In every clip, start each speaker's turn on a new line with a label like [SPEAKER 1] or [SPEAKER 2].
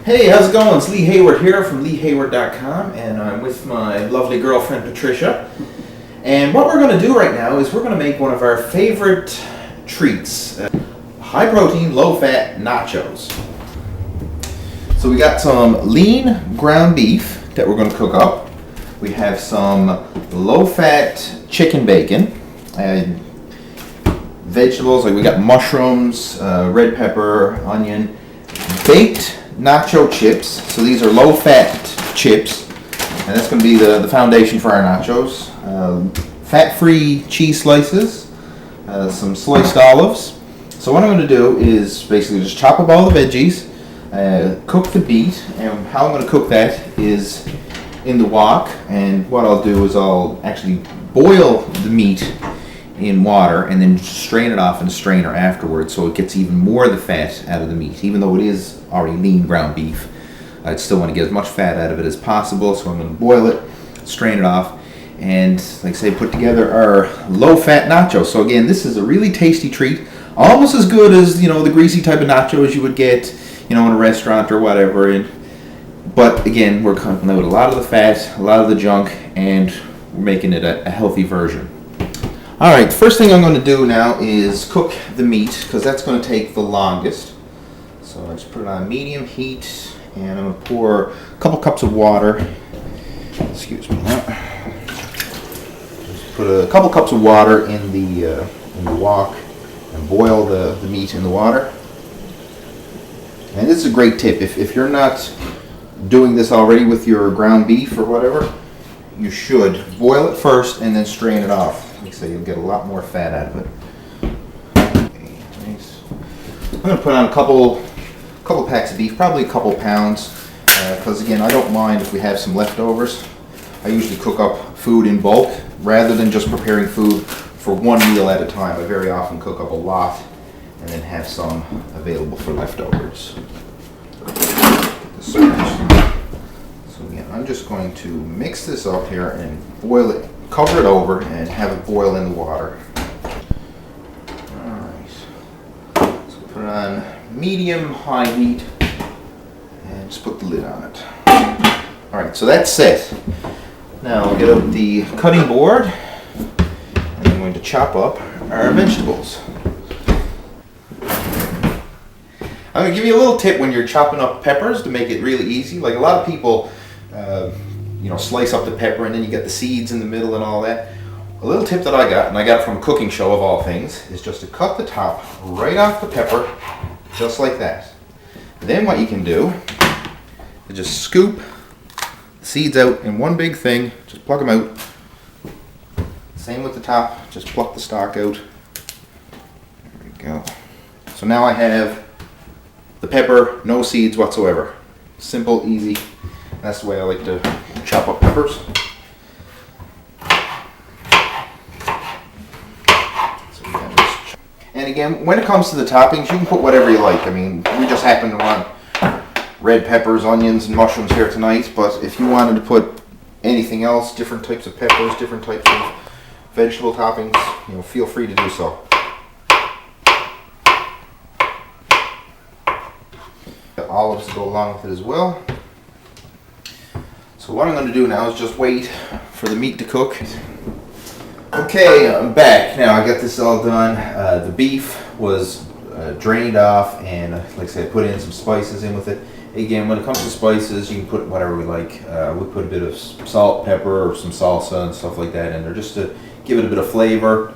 [SPEAKER 1] Hey, how's it going? It's Lee Hayward here from LeeHayward.com, and I'm with my lovely girlfriend Patricia. And what we're going to do right now is we're going to make one of our favorite treats, high protein, low fat nachos. So we got some lean ground beef that we're going to cook up. We have some low fat chicken bacon, and vegetables, like we got mushrooms, red pepper, onion, baked nacho chips. So these are low fat chips, and that's going to be the foundation for our nachos. Fat free cheese slices, some sliced olives. So what I'm going to do is basically just chop up all the veggies, cook the meat, and how I'm going to cook that is in the wok. And what I'll do is I'll actually boil the meat in water and then strain it off in a strainer afterwards, so it gets even more of the fat out of the meat. Even though it is already lean ground beef, I'd still want to get as much fat out of it as possible, so I'm going to boil it, strain it off, and like I say, put together our low fat nachos. So again, this is a really tasty treat, almost as good as the greasy type of nachos you would get in a restaurant or whatever. But again, we're cutting out a lot of the fat, a lot of the junk, and we're making it a healthy version. Alright, the first thing I'm going to do now is cook the meat, because that's going to take the longest. So I just put it on medium heat, and I'm going to pour a couple cups of water. Excuse me. Just put a couple cups of water in the wok and boil the meat in the water. And this is a great tip. If you're not doing this already with your ground beef or whatever, you should boil it first and then strain it off. Like I say, you'll get a lot more fat out of it. Okay, nice. I'm going to put on a couple packs of beef, probably a couple pounds, because again, I don't mind if we have some leftovers. I usually cook up food in bulk rather than just preparing food for one meal at a time. I very often cook up a lot and then have some available for leftovers. So again, I'm just going to mix this up here and boil it, cover it over, and have it boil in the water. Alright, so put it on medium-high heat and just put the lid on it. Alright, so that's set. Now I'll get out the cutting board and I'm going to chop up our vegetables. I'm going to give you a little tip when you're chopping up peppers to make it really easy. Like a lot of people slice up the pepper and then you get the seeds in the middle and all that. A little tip that I got, and I got it from a cooking show of all things, is just to cut the top right off the pepper, just like that. Then what you can do is just scoop the seeds out in one big thing, just pluck them out. Same with the top, just pluck the stalk out. There we go. So now I have the pepper, no seeds whatsoever. Simple, easy. That's the way I like to chop up peppers. And again, when it comes to the toppings, you can put whatever you like. I mean, we just happen to want red peppers, onions, and mushrooms here tonight, but if you wanted to put anything else, different types of peppers, different types of vegetable toppings, feel free to do so. The olives go along with it as well. So what I'm going to do now is just wait for the meat to cook. Okay, I'm back. Now I got this all done. The beef was drained off, and like I said, I put in some spices in with it. Again, when it comes to spices, you can put whatever we like. We put a bit of salt, pepper, or some salsa and stuff like that in there just to give it a bit of flavor.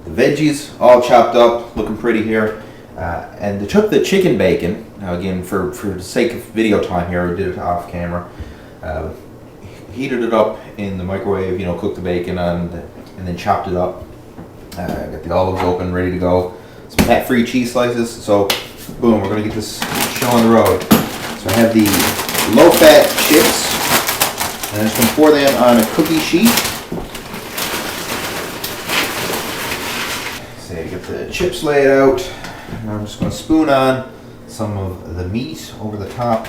[SPEAKER 1] The veggies all chopped up, looking pretty here. And they took the chicken bacon. Now again, for the sake of video time here, I did it off camera. Heated it up in the microwave, cooked the bacon on, and then chopped it up. Got the olives open, ready to go. Some fat-free cheese slices. So, boom, we're going to get this show on the road. So I have the low-fat chips, and I'm just going to pour them on a cookie sheet. So I get the chips laid out, and I'm just going to spoon on some of the meat over the top.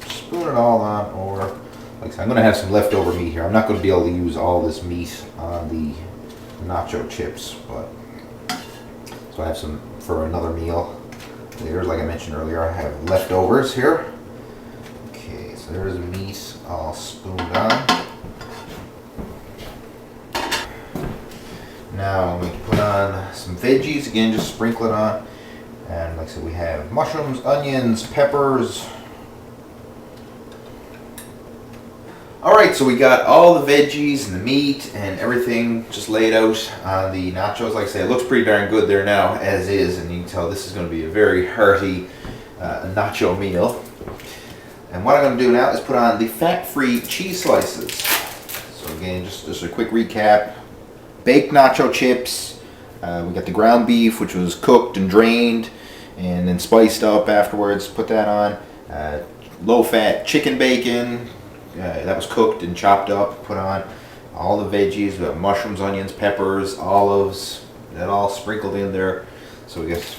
[SPEAKER 1] Spoon it all on over. like I said, I'm going to have some leftover meat here. I'm not going to be able to use all this meat on the nacho chips, but so I have some for another meal later. Like I mentioned earlier, I have leftovers here. Okay, so there's the meat all spooned on. Now I'm going to put on some veggies, again just sprinkle it on. And like I said, we have mushrooms, onions, peppers. Alright, so we got all the veggies and the meat and everything just laid out on the nachos. Like I said, it looks pretty darn good there now as is, and you can tell this is going to be a very hearty nacho meal. And what I'm going to do now is put on the fat-free cheese slices. So again, just a quick recap. Baked nacho chips. We got the ground beef, which was cooked and drained and then spiced up afterwards. Put that on. Low-fat chicken bacon. That was cooked and chopped up, put on. All the veggies, we have mushrooms, onions, peppers, olives, that all sprinkled in there. So I guess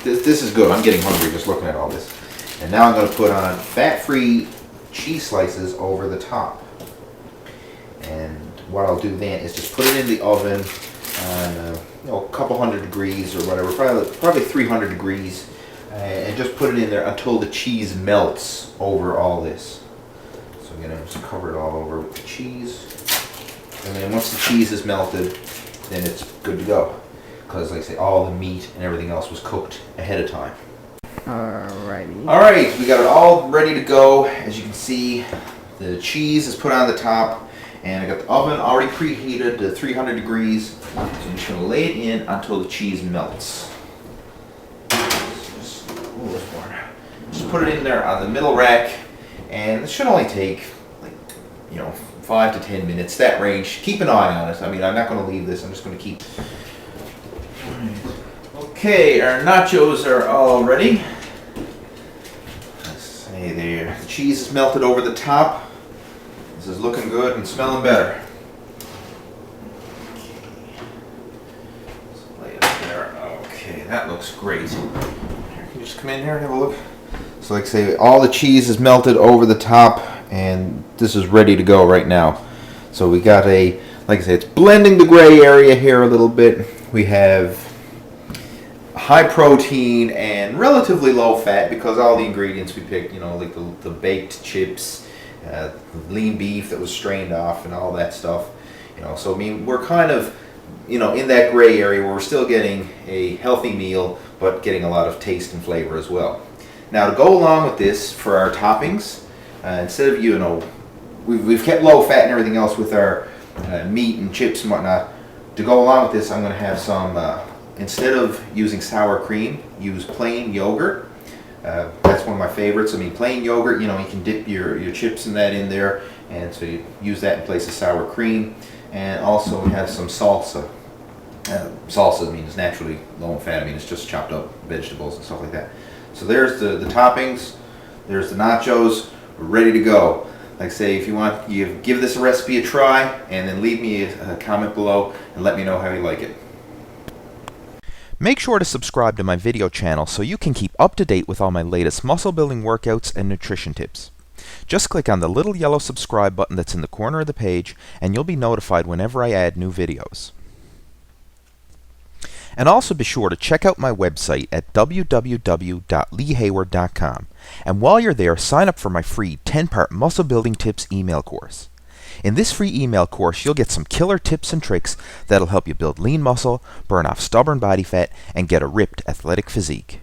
[SPEAKER 1] this is good. I'm getting hungry just looking at all this. And now I'm going to put on fat-free cheese slices over the top. And what I'll do then is just put it in the oven on a couple hundred degrees or whatever, probably 300 degrees, and just put it in there until the cheese melts over all this. So again, I'm just cover it all over with the cheese, and then once the cheese is melted, then it's good to go. Because like I say, all the meat and everything else was cooked ahead of time.
[SPEAKER 2] Alrighty.
[SPEAKER 1] Alright, we got it all ready to go. As you can see, the cheese is put on the top, and I got the oven already preheated to 300 degrees. So I'm just going to lay it in until the cheese melts. Just put it in there on the middle rack, and it should only take, like, 5 to 10 minutes, that range. Keep an eye on it. I mean, I'm not going to leave this. I'm just going to keep. Okay, our nachos are all ready. Let's see there. The cheese is melted over the top. This is looking good and smelling better. Let's lay it up there. Okay, that looks great. Here, can you just come in here and have a look? So like I say, all the cheese is melted over the top, and this is ready to go right now. So we got like I say, it's blending the gray area here a little bit. We have high protein and relatively low fat because all the ingredients we picked, like the baked chips, lean beef that was strained off and all that stuff. So I mean, we're kind of, in that gray area where we're still getting a healthy meal, but getting a lot of taste and flavor as well. Now to go along with this for our toppings, instead of, we've kept low fat and everything else with our meat and chips and whatnot. To go along with this, I'm going to have some, instead of using sour cream, use plain yogurt. That's one of my favorites. I mean, plain yogurt, you can dip your chips and that in there, and so you use that in place of sour cream. And also we have some salsa. Salsa means naturally low in fat. I mean, it's just chopped up vegetables and stuff like that. So there's the toppings. There's the nachos. We're ready to go. Like I say, if you want, you give this recipe a try, and then leave me a comment below and let me know how you like it.
[SPEAKER 3] Make sure to subscribe to my video channel so you can keep up to date with all my latest muscle building workouts and nutrition tips. Just click on the little yellow subscribe button that's in the corner of the page, and you'll be notified whenever I add new videos. And also be sure to check out my website at www.leehayward.com. And while you're there, sign up for my free 10-part muscle building tips email course. In this free email course, you'll get some killer tips and tricks that'll help you build lean muscle, burn off stubborn body fat, and get a ripped athletic physique.